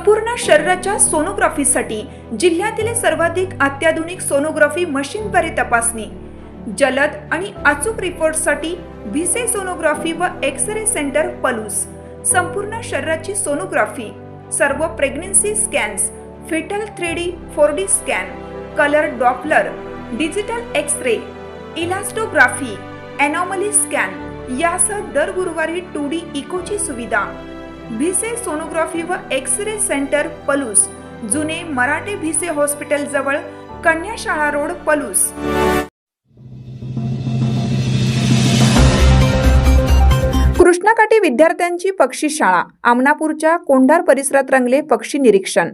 संपूर्ण शरीराच्या सोनोग्राफीसाठी जिल्ह्यातील सर्वाधिक अत्याधुनिक सोनोग्राफी मशीनद्वारे तपासणी, जलद आणि अचूक रिपोर्टसाठी भिसे सोनोग्राफी व एक्स-रे सेंटर पलूस, संपूर्ण शरीराची सोनोग्राफी, सर्व pregnancy scans, fetal 3D 4D scan, colour Doppler, digital X-ray, elastography, anomaly scan यासह दर गुरुवारी 2D इकोची सुविधा। भिसे सोनोग्राफी व एक्स-रे सेंटर पलूस, जुने मराठे भिसे हॉस्पिटल जवळ, कन्याशाळा रोड पलूस। कृष्णाकाठी विद्यार्थ्यांची पक्षी शाळा, आमनापूरच्या कोंढार परिसरात रंगले पक्षी निरीक्षण।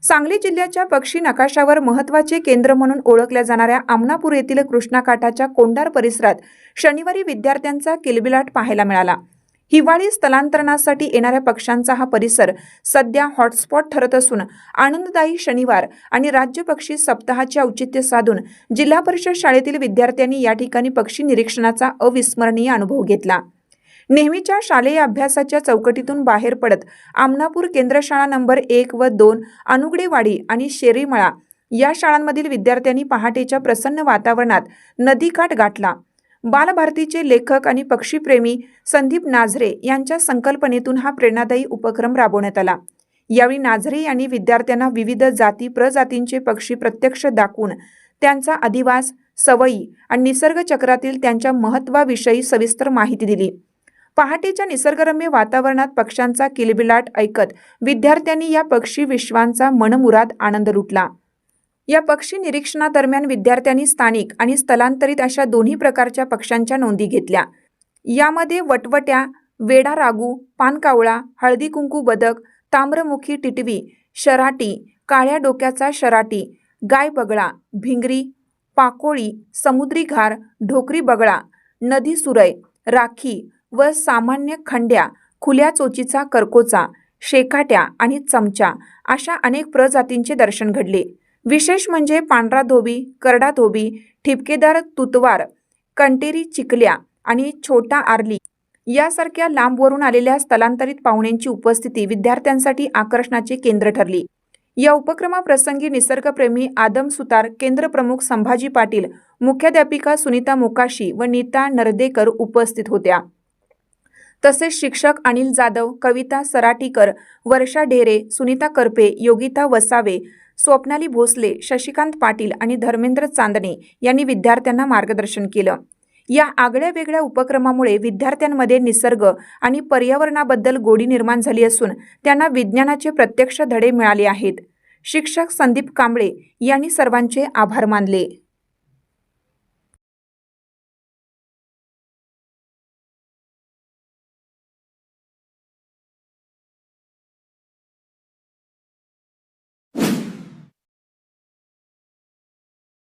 सांगली जिल्ह्याच्या पक्षी नकाशावर महत्त्वाचे केंद्र म्हणून ओळखल्या जाणाऱ्या आमनापूर येथील कृष्णाकाठाच्या कोंढार परिसरात शनिवारी विद्यार्थ्यांचा किलबिलाट पाहायला मिळाला। हिवाळी स्थलांतरणासाठी येणाऱ्या पक्ष्यांचा हा परिसर सध्या हॉटस्पॉट ठरत असून आनंददायी शनिवार आणि राज्य पक्षी सप्ताहाचे औचित्य साधून जिल्हा परिषद शाळेतील विद्यार्थ्यांनी या ठिकाणी पक्षी निरीक्षणाचा अविस्मरणीय अनुभव घेतला। नेहमीच्या शालेय अभ्यासाच्या चौकटीतून बाहेर पडत आमनापूर केंद्र शाळा नंबर 1 व 2, अनुगडेवाडी आणि शेरीमळा या शाळांमधील विद्यार्थ्यांनी पहाटेच्या प्रसन्न वातावरणात नदीकाठ गाठला। बालभारतीचे लेखक आणि पक्षीप्रेमी संदीप नाझरे यांच्या संकल्पनेतून हा प्रेरणादायी उपक्रम राबवण्यात आला। यावेळी नाझरे यांनी विद्यार्थ्यांना विविध जाती प्रजातींचे पक्षी प्रत्यक्ष दाखवून त्यांचा अधिवास, सवयी आणि निसर्ग चक्रातील त्यांच्या महत्त्वाविषयी सविस्तर माहिती दिली। पहाटेच्या निसर्गरम्य वातावरणात पक्ष्यांचा किलबिलाट ऐकत विद्यार्थ्यांनी या पक्षी विश्वांचा मनमुराद आनंद लुटला। या पक्षी निरीक्षणादरम्यान विद्यार्थ्यांनी स्थानिक आणि स्थलांतरित अशा दोन्ही प्रकारच्या पक्ष्यांच्या नोंदी घेतल्या। यामध्ये वटवट्या, वेडा रागू, पानकावळा, हळदी कुंकू बदक, ताम्रमुखी टिटवी, शराटी, काळ्या डोक्याचा शराटी, गाय बगळा, भिंगरी, पाकोळी, समुद्री घार, ढोकरी बगळा, नदी सुरय, राखी व सामान्य खंड्या, खुल्या चोचीचा करकोचा, शेकाट्या आणि चमचा अशा अनेक प्रजातींचे दर्शन घडले। विशेष म्हणजे पांढरा धोबी, करडा धोबी, ठिपकेदार तुतवार, कंटेरी चिकल्या आणि छोटा आरली यासारख्या लांबवरून आलेल्या स्थलांतरित पाहुण्यांची उपस्थिती विद्यार्थ्यांसाठी आकर्षणाचे केंद्र ठरली। या उपक्रमाप्रसंगी निसर्गप्रेमी आदम सुतार, केंद्र प्रमुख संभाजी पाटील, मुख्याध्यापिका सुनीता मोकाशी व नीता नरदेकर उपस्थित होत्या। तसेच शिक्षक अनिल जाधव, कविता सराटीकर, वर्षा ढेरे, सुनीता करपे, योगिता वसावे, स्वप्नाली भोसले, शशिकांत पाटील आणि धर्मेंद्र चांदणे यांनी विद्यार्थ्यांना मार्गदर्शन केलं। या आगळ्या वेगळ्या उपक्रमामुळे विद्यार्थ्यांमध्ये निसर्ग आणि पर्यावरणाबद्दल गोडी निर्माण झाली असून त्यांना विज्ञानाचे प्रत्यक्ष धडे मिळाले आहेत। शिक्षक संदीप कांबळे यांनी सर्वांचे आभार मानले।